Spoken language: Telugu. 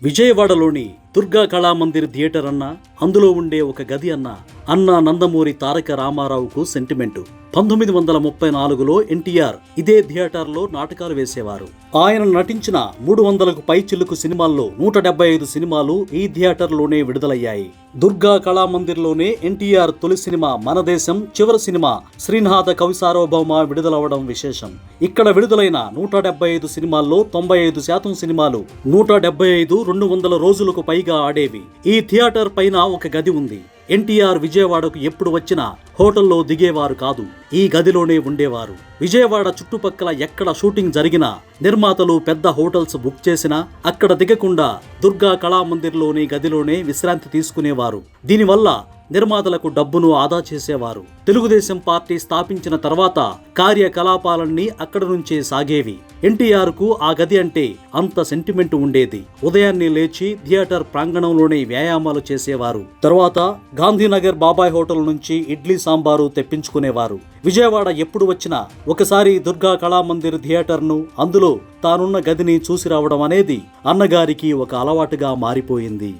విజయవాడలోని దుర్గా కళామందిర్ థియేటర్ అన్న, అందులో ఉండే ఒక గది అన్న నందమూరి తారక రామారావుకు సెంటిమెంటు. 1934లో ఎన్టీఆర్ ఇదే థియేటర్లో నాటకాలు వేసేవారు. ఆయన నటించిన 300కు పై చిలుకు సినిమాల్లో 175 సినిమాలు ఈ థియేటర్లోనే విడుదలయ్యాయి. దుర్గా కళామందిర్లోనే ఎన్టీఆర్ తొలి సినిమా మన దేశం, చివరి సినిమా శ్రీనాథ కవి సార్వభౌమ విడుదలవడం విశేషం. ఇక్కడ విడుదలైన 175 సినిమాల్లో 95% సినిమాలు 175 200 రోజులకు పైగా ఆడేవి. ఈ థియేటర్ పైన ఒక గది ఉంది. ఎన్టీఆర్ విజయవాడకు ఎప్పుడు వచ్చినా హోటల్లో దిగేవారు కాదు, ఈ గదిలోనే ఉండేవారు. విజయవాడ చుట్టుపక్కల ఎక్కడ షూటింగ్ జరిగినా, నిర్మాతలు పెద్ద హోటల్స్ బుక్ చేసినా అక్కడ దిగకుండా దుర్గా కళామందిర్లోని గదిలోనే విశ్రాంతి తీసుకునేవారు. దీనివల్ల నిర్మాతలకు డబ్బును ఆదా చేసేవారు. తెలుగుదేశం పార్టీ స్థాపించిన తర్వాత కార్యకలాపాలన్నీ అక్కడ నుంచే సాగేవి. ఎన్టీఆర్ కు ఆ గది అంటే అంత సెంటిమెంట్ ఉండేది. ఉదయాన్నే లేచి థియేటర్ ప్రాంగణంలోనే వ్యాయామాలు చేసేవారు. తర్వాత గాంధీనగర్ బాబాయ్ హోటల్ నుంచి ఇడ్లీ సాంబారు తెప్పించుకునేవారు. విజయవాడ ఎప్పుడు వచ్చినా ఒకసారి దుర్గా కళామందిర్ థియేటర్ను, అందులో తానున్న గదిని చూసి రావడం అనేది అన్నగారికి ఒక అలవాటుగా మారిపోయింది.